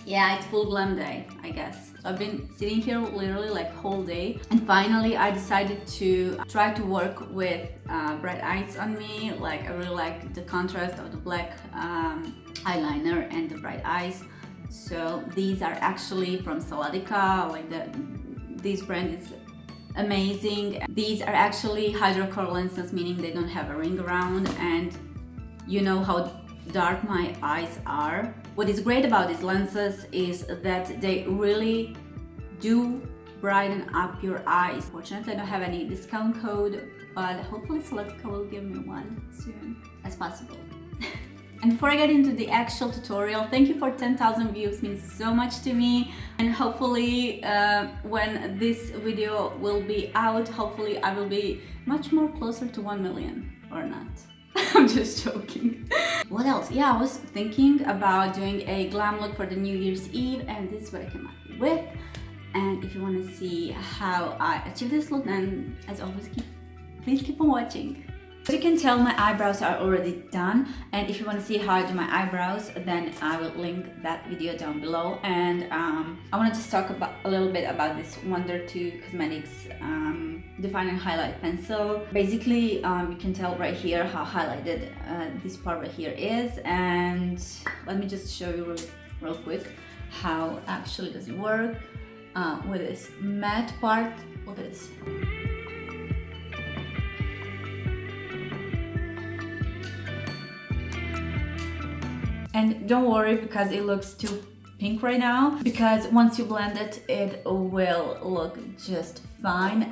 Yeah, it's full glam day, I guess. So I've been sitting here literally like whole day, and finally I decided to try to work with bright eyes on me. Like I really like the contrast of the black eyeliner and the bright eyes. So these are actually from Saladica. Like this brand is amazing. These are actually hydrocor lenses, meaning they don't have a ring around, and you know how dark my eyes are. What is great about these lenses is that they really do brighten up your eyes. Fortunately, I don't have any discount code, but hopefully Selectica will give me one soon as possible. And before I get into the actual tutorial, thank you for 10,000 views, it means so much to me. And hopefully when this video will be out, hopefully I will be much more closer to 1 million, or not. I'm just joking. What else? Yeah, I was thinking about doing a glam look for the New Year's Eve, and this is what I came up with. And if you want to see how I achieved this look, then as always, please keep on watching. As you can tell, my eyebrows are already done, and if you want to see how I do my eyebrows, then I will link that video down below. And I want to just talk a little bit about this Wonder 2 Cosmetics Define and Highlight Pencil. Basically, you can tell right here how highlighted this part right here is, and let me just show you real quick how actually does it work with this matte part. Look at this. And don't worry because it looks too pink right now, because once you blend it, it will look just fine.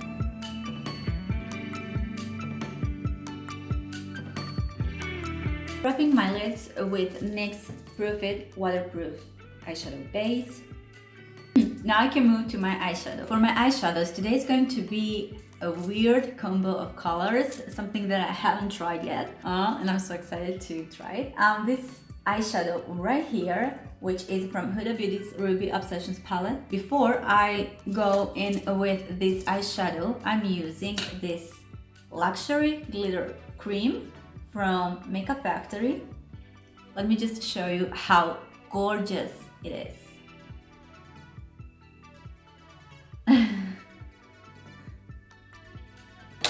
Wrapping my lids with NYX Proof It Waterproof Eyeshadow Base. Now I can move to my eyeshadow. For my eyeshadows, today is going to be a weird combo of colors, something that I haven't tried yet, and I'm so excited to try it. This eyeshadow right here, which is from Huda Beauty's Ruby Obsessions palette. Before I go in with this eyeshadow, I'm using this luxury glitter cream from MakeupFactory. Let me just show you how gorgeous it is.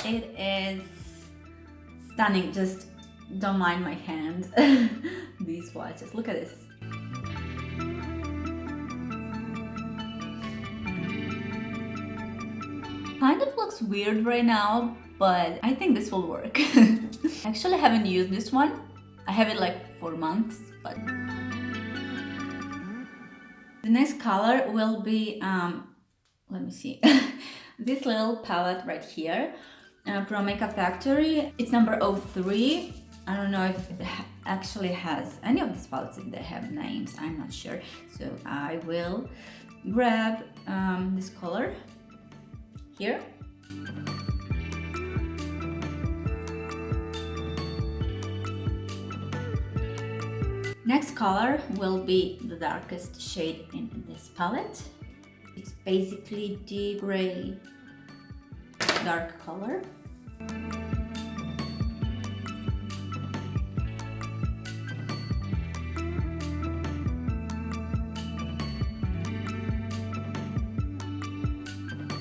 It is stunning. Just don't mind my hand. These swatches, look at this. Kind of looks weird right now, but I think this will work. Actually, I haven't used this one. I have it like for months, but the next color will be let me see. This little palette right here from MakeupFactory. It's number 03. I don't know if it actually has any of these palettes, if they have names, I'm not sure. So I will grab this color here. Next color will be the darkest shade in this palette. It's basically deep gray dark color.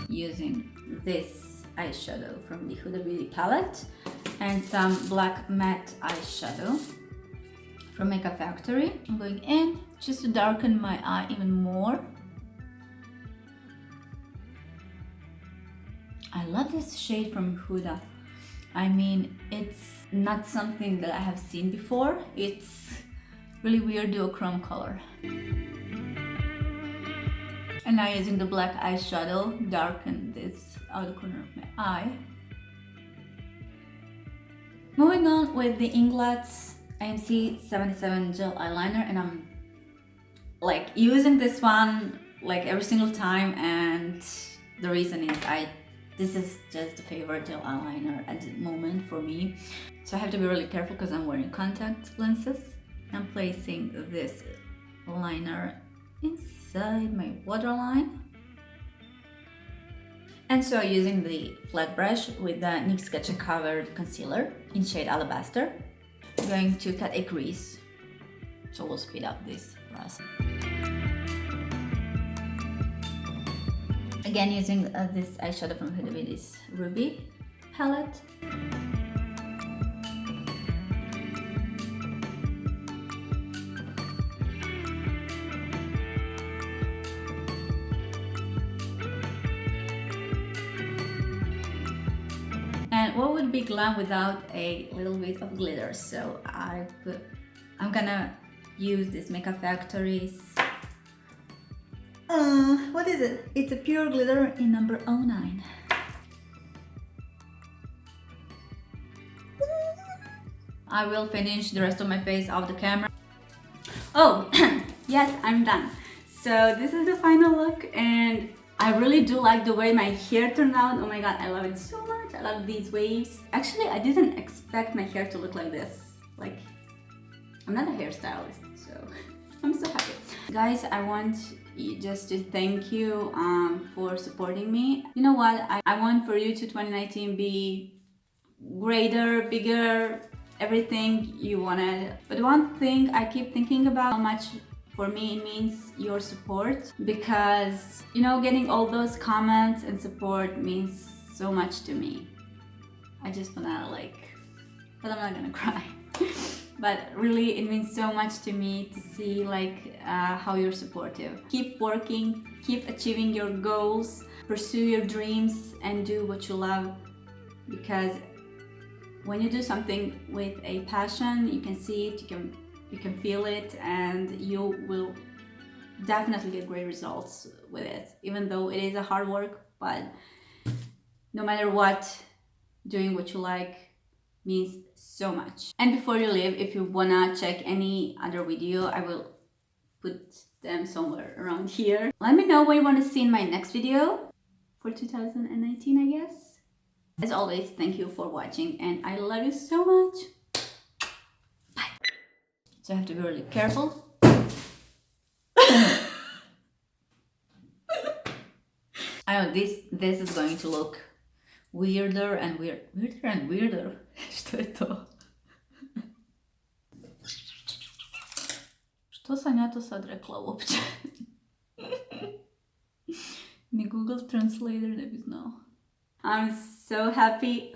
Using this eyeshadow from the Huda Beauty palette and some black matte eyeshadow from MakeupFactory. I'm going in just to darken my eye even more. I love this shade from Huda. I mean, it's not something that I have seen before. It's really weird duochrome color. And now using the black eyeshadow, darken this outer corner of my eye. Moving on with the Inglat's AMC 77 gel eyeliner, and I'm like using this one like every single time, and the reason is this is just a favorite gel eyeliner at the moment for me. So I have to be really careful because I'm wearing contact lenses. I'm placing this liner inside my waterline. And so using the flat brush with the NYX Sketch Covered Concealer in shade Alabaster, I'm going to cut a crease. So we'll speed up this process. Again, using this eyeshadow from Honey Beige Ruby palette. And what would be glam without a little bit of glitter? So I'm gonna use this MakeupFactory's what is it? It's a pure glitter in number 09. I will finish the rest of my face off the camera. Oh, yes, I'm done. So this is the final look, and I really do like the way my hair turned out. Oh my god, I love it so much. I love these waves. Actually, I didn't expect my hair to look like this. Like, I'm not a hairstylist, so I'm so happy. Guys, I want just to thank you for supporting me. You know what? I want for you to 2019 be greater, bigger, everything you wanted. But one thing I keep thinking about, how much for me it means your support, because you know, getting all those comments and support means so much to me. I just wanna but I'm not gonna cry. But really, it means so much to me to see how you're supportive. Keep working, keep achieving your goals, pursue your dreams, and do what you love. Because when you do something with a passion, you can see it, you can feel it, and you will definitely get great results with it. Even though it is a hard work, but no matter what, doing what you like means so much. And before you leave, if you wanna check any other video, I will put them somewhere around here. Let me know what you want to see in my next video for 2019, I guess. As always, thank you for watching, and I love you so much. Bye. So I have to be really careful. I know this is going to look weirder and weirder. Что это? Что Санято се отрекла uopće? Ni Google Translator ne bi znao. I'm so happy